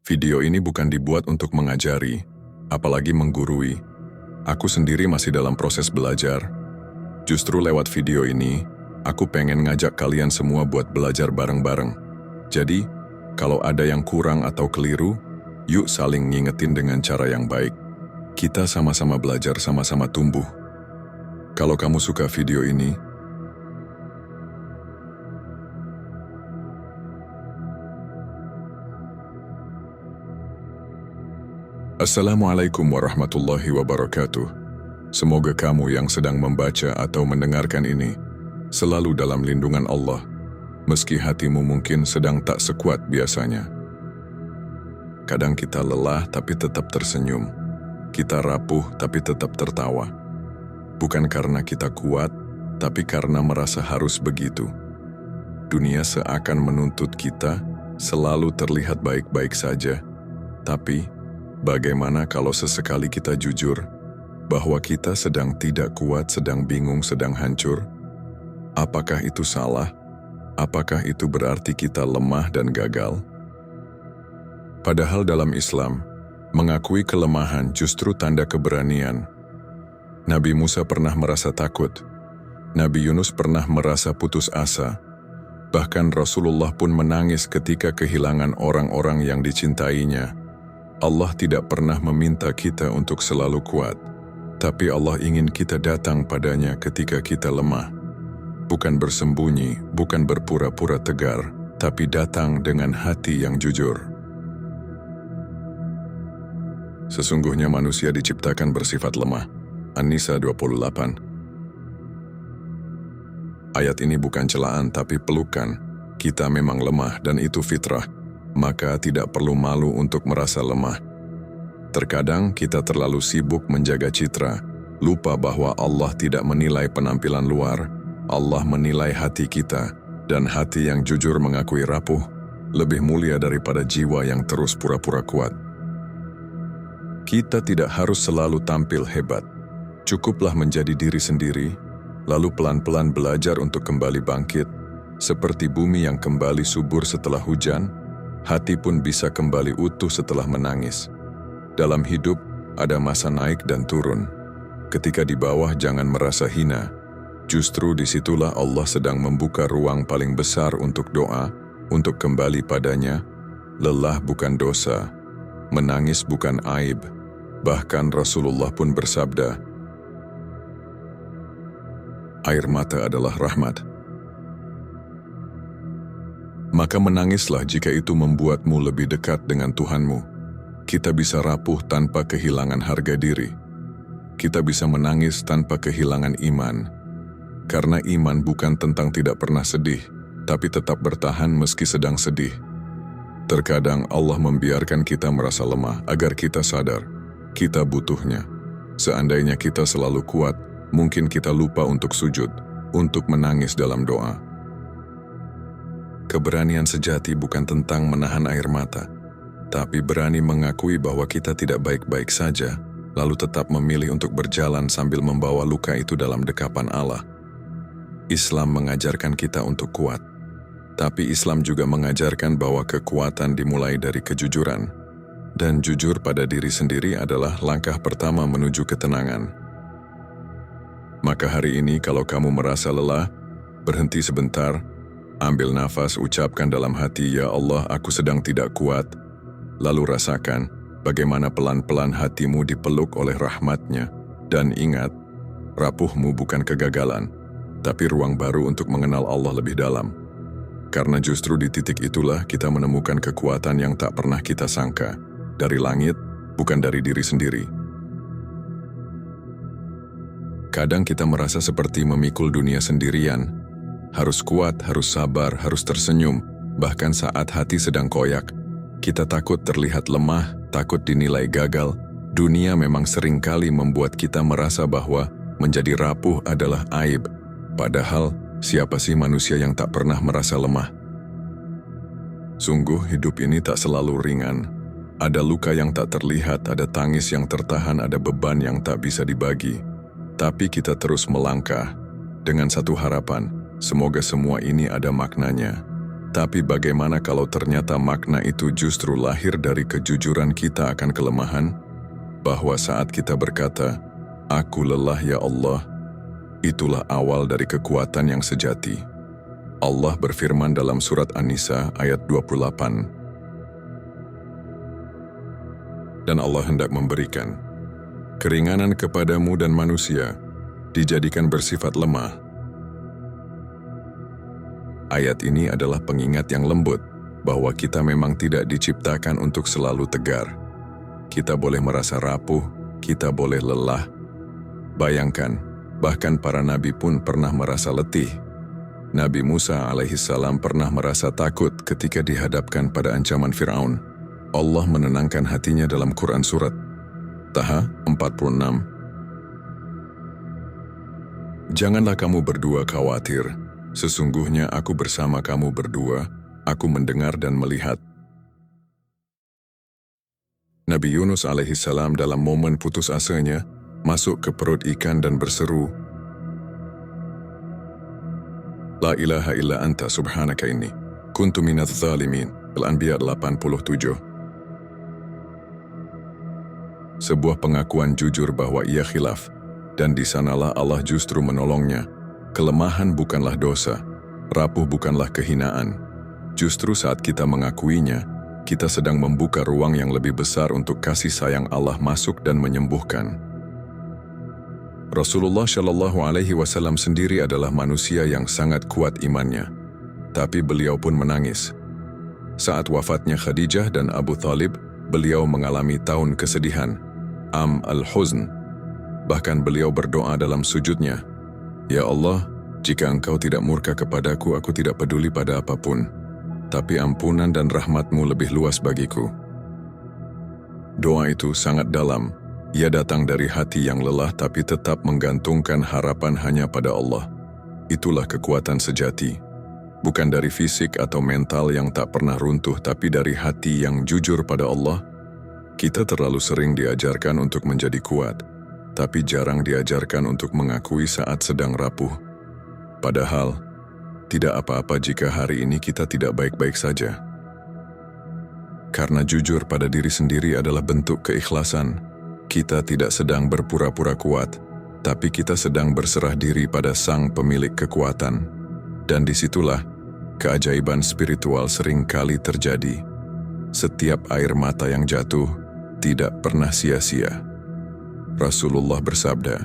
Video ini bukan dibuat untuk mengajari, apalagi menggurui. Aku sendiri masih dalam proses belajar. Justru lewat video ini, aku pengen ngajak kalian semua buat belajar bareng-bareng. Jadi, kalau ada yang kurang atau keliru, yuk saling ngingetin dengan cara yang baik. Kita sama-sama belajar, sama-sama tumbuh. Kalau kamu suka video ini, Assalamualaikum warahmatullahi wabarakatuh. Semoga kamu yang sedang membaca atau mendengarkan ini selalu dalam lindungan Allah, meski hatimu mungkin sedang tak sekuat biasanya. Kadang kita lelah tapi tetap tersenyum. Kita rapuh tapi tetap tertawa. Bukan karena kita kuat, tapi karena merasa harus begitu. Dunia seakan menuntut kita selalu terlihat baik-baik saja, tapi bagaimana kalau sesekali kita jujur bahwa kita sedang tidak kuat, sedang bingung, sedang hancur? Apakah itu salah? Apakah itu berarti kita lemah dan gagal? Padahal dalam Islam, mengakui kelemahan justru tanda keberanian. Nabi Musa pernah merasa takut. Nabi Yunus pernah merasa putus asa. Bahkan Rasulullah pun menangis ketika kehilangan orang-orang yang dicintainya. Allah tidak pernah meminta kita untuk selalu kuat, tapi Allah ingin kita datang padanya ketika kita lemah. Bukan bersembunyi, bukan berpura-pura tegar, tapi datang dengan hati yang jujur. Sesungguhnya manusia diciptakan bersifat lemah. An-Nisa 28. Ayat ini bukan celaan tapi pelukan. Kita memang lemah dan itu fitrah. Maka tidak perlu malu untuk merasa lemah. Terkadang kita terlalu sibuk menjaga citra, lupa bahwa Allah tidak menilai penampilan luar, Allah menilai hati kita, dan hati yang jujur mengakui rapuh lebih mulia daripada jiwa yang terus pura-pura kuat. Kita tidak harus selalu tampil hebat, cukuplah menjadi diri sendiri, lalu pelan-pelan belajar untuk kembali bangkit, seperti bumi yang kembali subur setelah hujan. Hati pun bisa kembali utuh setelah menangis. Dalam hidup, ada masa naik dan turun. Ketika di bawah jangan merasa hina. Justru disitulah Allah sedang membuka ruang paling besar untuk doa, untuk kembali padanya. Lelah bukan dosa, menangis bukan aib. Bahkan Rasulullah pun bersabda, air mata adalah rahmat. Maka menangislah jika itu membuatmu lebih dekat dengan Tuhanmu. Kita bisa rapuh tanpa kehilangan harga diri. Kita bisa menangis tanpa kehilangan iman. Karena iman bukan tentang tidak pernah sedih, tapi tetap bertahan meski sedang sedih. Terkadang Allah membiarkan kita merasa lemah agar kita sadar, kita butuhnya. Seandainya kita selalu kuat, mungkin kita lupa untuk sujud, untuk menangis dalam doa. Keberanian sejati bukan tentang menahan air mata, tapi berani mengakui bahwa kita tidak baik-baik saja, lalu tetap memilih untuk berjalan sambil membawa luka itu dalam dekapan Allah. Islam mengajarkan kita untuk kuat, tapi Islam juga mengajarkan bahwa kekuatan dimulai dari kejujuran, dan jujur pada diri sendiri adalah langkah pertama menuju ketenangan. Maka hari ini kalau kamu merasa lelah, berhenti sebentar, ambil nafas, ucapkan dalam hati, ya Allah, aku sedang tidak kuat. Lalu rasakan bagaimana pelan-pelan hatimu dipeluk oleh rahmat-Nya. Dan ingat, rapuhmu bukan kegagalan, tapi ruang baru untuk mengenal Allah lebih dalam. Karena justru di titik itulah kita menemukan kekuatan yang tak pernah kita sangka. Dari langit, bukan dari diri sendiri. Kadang kita merasa seperti memikul dunia sendirian. Harus kuat, harus sabar, harus tersenyum, bahkan saat hati sedang koyak. Kita takut terlihat lemah, takut dinilai gagal. Dunia memang seringkali membuat kita merasa bahwa menjadi rapuh adalah aib. Padahal, siapa sih manusia yang tak pernah merasa lemah? Sungguh hidup ini tak selalu ringan. Ada luka yang tak terlihat, ada tangis yang tertahan, ada beban yang tak bisa dibagi. Tapi kita terus melangkah dengan satu harapan, semoga semua ini ada maknanya. Tapi bagaimana kalau ternyata makna itu justru lahir dari kejujuran kita akan kelemahan? Bahwa saat kita berkata, "Aku lelah ya Allah," itulah awal dari kekuatan yang sejati. Allah berfirman dalam surat An-Nisa ayat 28. Dan Allah hendak memberikan keringanan kepadamu dan manusia, dijadikan bersifat lemah. Ayat ini adalah pengingat yang lembut bahwa kita memang tidak diciptakan untuk selalu tegar. Kita boleh merasa rapuh, kita boleh lelah. Bayangkan, bahkan para nabi pun pernah merasa letih. Nabi Musa alaihissalam pernah merasa takut ketika dihadapkan pada ancaman Fir'aun. Allah menenangkan hatinya dalam Quran Surat Taha 46. Janganlah kamu berdua khawatir. Sesungguhnya aku bersama kamu berdua, aku mendengar dan melihat. Nabi Yunus alaihissalam dalam momen putus asanya, masuk ke perut ikan dan berseru, La ilaha illa anta subhanaka inni, kuntu minadz zalimin. Al-Anbiya 87. Sebuah pengakuan jujur bahwa ia khilaf, dan di sanalah Allah justru menolongnya. Kelemahan bukanlah dosa, rapuh bukanlah kehinaan. Justru saat kita mengakuinya, kita sedang membuka ruang yang lebih besar untuk kasih sayang Allah masuk dan menyembuhkan. Rasulullah Shallallahu Alaihi Wasallam sendiri adalah manusia yang sangat kuat imannya, tapi beliau pun menangis. Saat wafatnya Khadijah dan Abu Thalib, beliau mengalami tahun kesedihan, Am al-Huzn. Bahkan beliau berdoa dalam sujudnya, Ya Allah, jika Engkau tidak murka kepadaku, aku tidak peduli pada apapun. Tapi ampunan dan rahmat-Mu lebih luas bagiku. Doa itu sangat dalam. Ia datang dari hati yang lelah tapi tetap menggantungkan harapan hanya pada Allah. Itulah kekuatan sejati. Bukan dari fisik atau mental yang tak pernah runtuh, tapi dari hati yang jujur pada Allah. Kita terlalu sering diajarkan untuk menjadi kuat, tapi jarang diajarkan untuk mengakui saat sedang rapuh. Padahal, tidak apa-apa jika hari ini kita tidak baik-baik saja. Karena jujur pada diri sendiri adalah bentuk keikhlasan. Kita tidak sedang berpura-pura kuat, tapi kita sedang berserah diri pada Sang Pemilik kekuatan. Dan disitulah, keajaiban spiritual sering kali terjadi. Setiap air mata yang jatuh tidak pernah sia-sia. Rasulullah bersabda,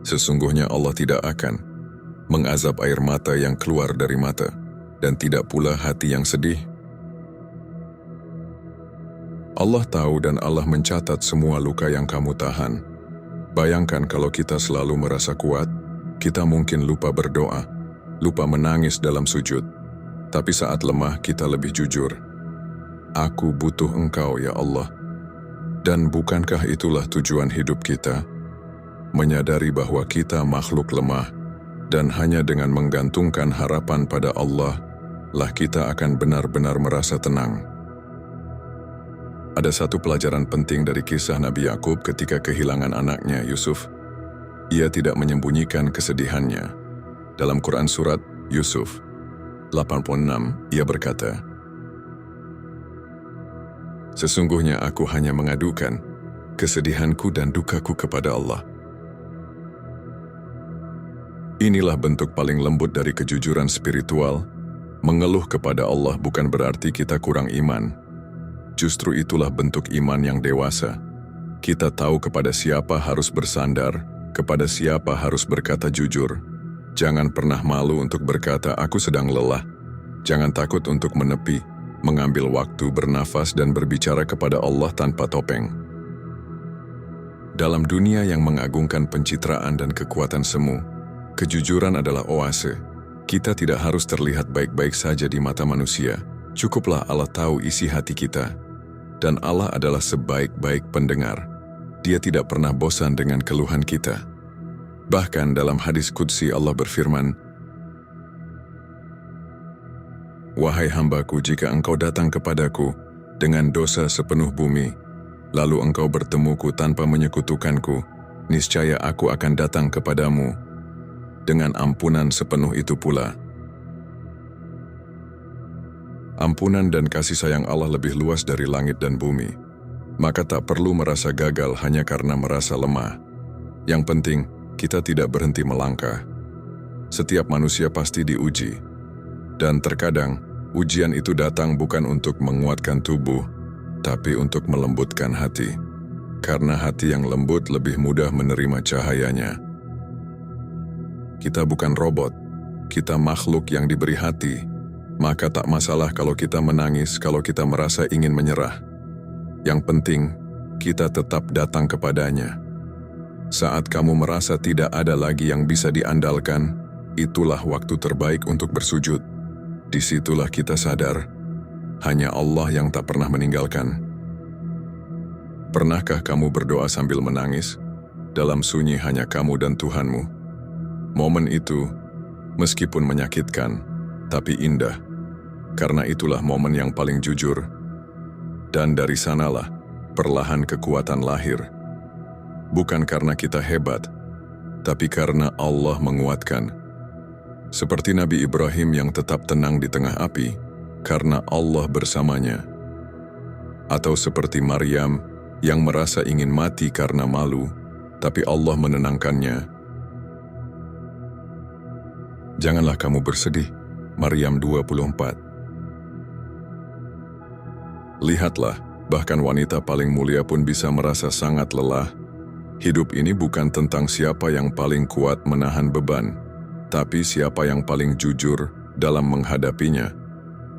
Sesungguhnya Allah tidak akan mengazab air mata yang keluar dari mata, dan tidak pula hati yang sedih. Allah tahu dan Allah mencatat semua luka yang kamu tahan. Bayangkan kalau kita selalu merasa kuat, kita mungkin lupa berdoa, lupa menangis dalam sujud. Tapi saat lemah kita lebih jujur. Aku butuh Engkau ya Allah. Dan bukankah itulah tujuan hidup kita? Menyadari bahwa kita makhluk lemah, dan hanya dengan menggantungkan harapan pada Allah, lah kita akan benar-benar merasa tenang. Ada satu pelajaran penting dari kisah Nabi Yakub ketika kehilangan anaknya Yusuf. Ia tidak menyembunyikan kesedihannya. Dalam Quran Surat Yusuf 86, ia berkata, Sesungguhnya aku hanya mengadukan kesedihanku dan dukaku kepada Allah. Inilah bentuk paling lembut dari kejujuran spiritual. Mengeluh kepada Allah bukan berarti kita kurang iman. Justru itulah bentuk iman yang dewasa. Kita tahu kepada siapa harus bersandar, kepada siapa harus berkata jujur. Jangan pernah malu untuk berkata, aku sedang lelah. Jangan takut untuk menepi, mengambil waktu bernafas dan berbicara kepada Allah tanpa topeng. Dalam dunia yang mengagungkan pencitraan dan kekuatan semu, kejujuran adalah oase. Kita tidak harus terlihat baik-baik saja di mata manusia. Cukuplah Allah tahu isi hati kita. Dan Allah adalah sebaik-baik pendengar. Dia tidak pernah bosan dengan keluhan kita. Bahkan dalam hadis qudsi Allah berfirman, Wahai hambaku, jika engkau datang kepadaku dengan dosa sepenuh bumi, lalu engkau bertemuku tanpa menyekutukanku, niscaya aku akan datang kepadamu dengan ampunan sepenuh itu pula. Ampunan dan kasih sayang Allah lebih luas dari langit dan bumi. Maka tak perlu merasa gagal hanya karena merasa lemah. Yang penting, kita tidak berhenti melangkah. Setiap manusia pasti diuji. Dan terkadang, ujian itu datang bukan untuk menguatkan tubuh, tapi untuk melembutkan hati. Karena hati yang lembut lebih mudah menerima cahayanya. Kita bukan robot, kita makhluk yang diberi hati. Maka tak masalah kalau kita menangis, kalau kita merasa ingin menyerah. Yang penting, kita tetap datang kepadanya. Saat kamu merasa tidak ada lagi yang bisa diandalkan, itulah waktu terbaik untuk bersujud. Disitulah kita sadar, hanya Allah yang tak pernah meninggalkan. Pernahkah kamu berdoa sambil menangis? Dalam sunyi hanya kamu dan Tuhanmu. Momen itu, meskipun menyakitkan, tapi indah. Karena itulah momen yang paling jujur. Dan dari sanalah, perlahan kekuatan lahir. Bukan karena kita hebat, tapi karena Allah menguatkan. Seperti Nabi Ibrahim yang tetap tenang di tengah api, karena Allah bersamanya. Atau seperti Maryam yang merasa ingin mati karena malu, tapi Allah menenangkannya. Janganlah kamu bersedih. Maryam 24. Lihatlah, bahkan wanita paling mulia pun bisa merasa sangat lelah. Hidup ini bukan tentang siapa yang paling kuat menahan beban, tapi siapa yang paling jujur dalam menghadapinya.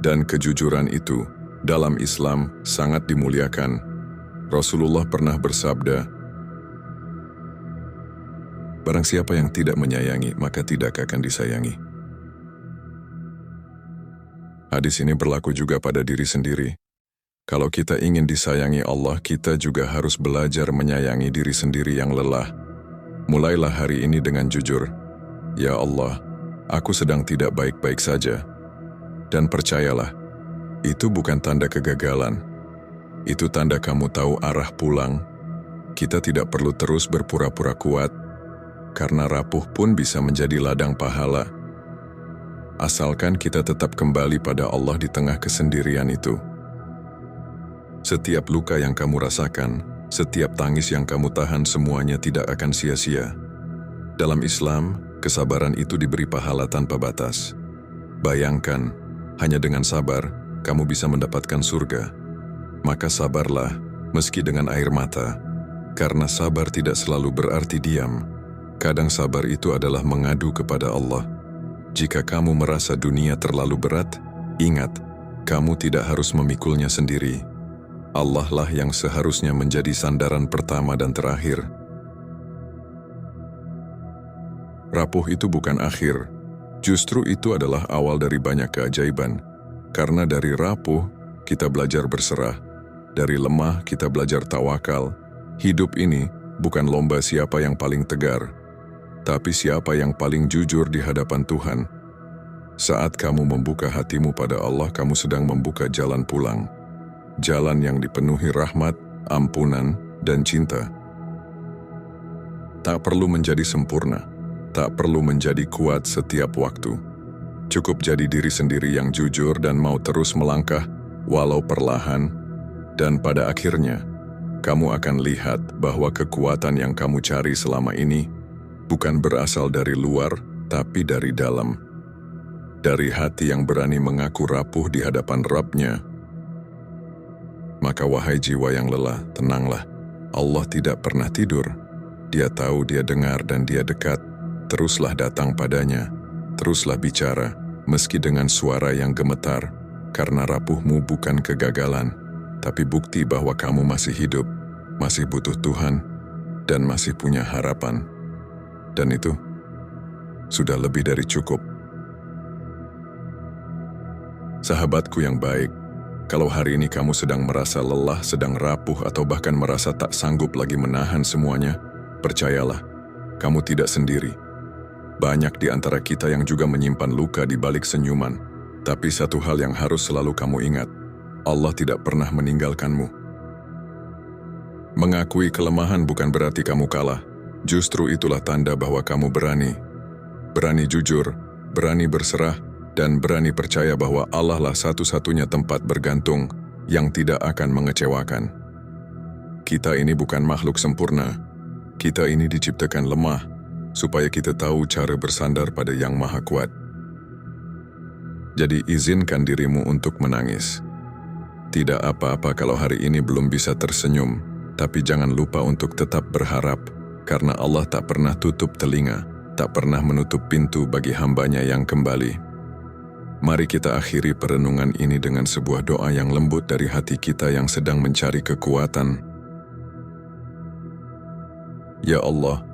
Dan kejujuran itu, dalam Islam, sangat dimuliakan. Rasulullah pernah bersabda, "Barang siapa yang tidak menyayangi, maka tidak akan disayangi." Hadis ini berlaku juga pada diri sendiri. Kalau kita ingin disayangi Allah, kita juga harus belajar menyayangi diri sendiri yang lelah. Mulailah hari ini dengan jujur, "Ya Allah, aku sedang tidak baik-baik saja." Dan percayalah, itu bukan tanda kegagalan. Itu tanda kamu tahu arah pulang. Kita tidak perlu terus berpura-pura kuat, karena rapuh pun bisa menjadi ladang pahala. Asalkan kita tetap kembali pada Allah di tengah kesendirian itu. Setiap luka yang kamu rasakan, setiap tangis yang kamu tahan, semuanya tidak akan sia-sia. Dalam Islam, kesabaran itu diberi pahala tanpa batas. Bayangkan, hanya dengan sabar, kamu bisa mendapatkan surga. Maka sabarlah, meski dengan air mata. Karena sabar tidak selalu berarti diam. Kadang sabar itu adalah mengadu kepada Allah. Jika kamu merasa dunia terlalu berat, ingat, kamu tidak harus memikulnya sendiri. Allah lah yang seharusnya menjadi sandaran pertama dan terakhir. Rapuh itu bukan akhir, justru itu adalah awal dari banyak keajaiban. Karena dari rapuh, kita belajar berserah. Dari lemah, kita belajar tawakal. Hidup ini bukan lomba siapa yang paling tegar, tapi siapa yang paling jujur di hadapan Tuhan. Saat kamu membuka hatimu pada Allah, kamu sedang membuka jalan pulang. Jalan yang dipenuhi rahmat, ampunan, dan cinta. Tak perlu menjadi sempurna, tak perlu menjadi kuat setiap waktu. Cukup jadi diri sendiri yang jujur dan mau terus melangkah, walau perlahan. Dan pada akhirnya, kamu akan lihat bahwa kekuatan yang kamu cari selama ini bukan berasal dari luar, tapi dari dalam. Dari hati yang berani mengaku rapuh di hadapan Rabb-Nya. Maka wahai jiwa yang lelah, tenanglah. Allah tidak pernah tidur. Dia tahu, Dia dengar, dan Dia dekat. Teruslah datang padanya. Teruslah bicara, meski dengan suara yang gemetar. Karena rapuhmu bukan kegagalan, tapi bukti bahwa kamu masih hidup, masih butuh Tuhan, dan masih punya harapan. Dan itu sudah lebih dari cukup. Sahabatku yang baik, kalau hari ini kamu sedang merasa lelah, sedang rapuh, atau bahkan merasa tak sanggup lagi menahan semuanya, percayalah, kamu tidak sendiri. Banyak di antara kita yang juga menyimpan luka di balik senyuman. Tapi satu hal yang harus selalu kamu ingat, Allah tidak pernah meninggalkanmu. Mengakui kelemahan bukan berarti kamu kalah. Justru itulah tanda bahwa kamu berani. Berani jujur, berani berserah, dan berani percaya bahwa Allah lah satu-satunya tempat bergantung yang tidak akan mengecewakan. Kita ini bukan makhluk sempurna. Kita ini diciptakan lemah, supaya kita tahu cara bersandar pada Yang Maha Kuat. Jadi izinkan dirimu untuk menangis. Tidak apa-apa kalau hari ini belum bisa tersenyum, tapi jangan lupa untuk tetap berharap, karena Allah tak pernah tutup telinga, tak pernah menutup pintu bagi hambanya yang kembali. Mari kita akhiri perenungan ini dengan sebuah doa yang lembut dari hati kita yang sedang mencari kekuatan. Ya Allah,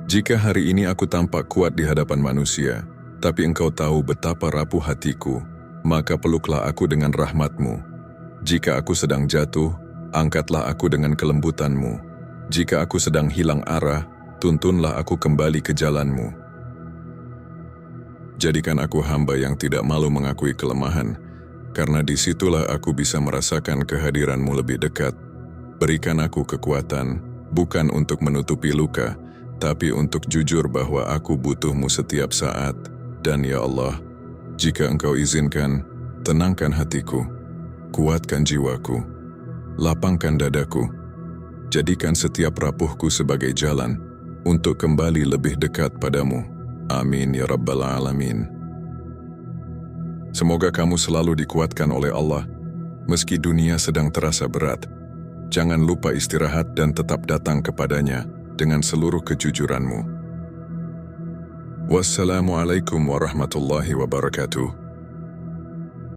jika hari ini aku tampak kuat di hadapan manusia, tapi Engkau tahu betapa rapuh hatiku, maka peluklah aku dengan rahmat-Mu. Jika aku sedang jatuh, angkatlah aku dengan kelembutan-Mu. Jika aku sedang hilang arah, tuntunlah aku kembali ke jalan-Mu. Jadikan aku hamba yang tidak malu mengakui kelemahan, karena disitulah aku bisa merasakan kehadiran-Mu lebih dekat. Berikan aku kekuatan, bukan untuk menutupi luka, tapi untuk jujur bahwa aku butuh-Mu setiap saat. Dan ya Allah, jika Engkau izinkan, tenangkan hatiku, kuatkan jiwaku, lapangkan dadaku, jadikan setiap rapuhku sebagai jalan untuk kembali lebih dekat padamu. Amin ya Rabbal Alamin. Semoga kamu selalu dikuatkan oleh Allah, meski dunia sedang terasa berat. Jangan lupa istirahat dan tetap datang kepadanya dengan seluruh kejujuranmu. Wassalamualaikum warahmatullahi wabarakatuh.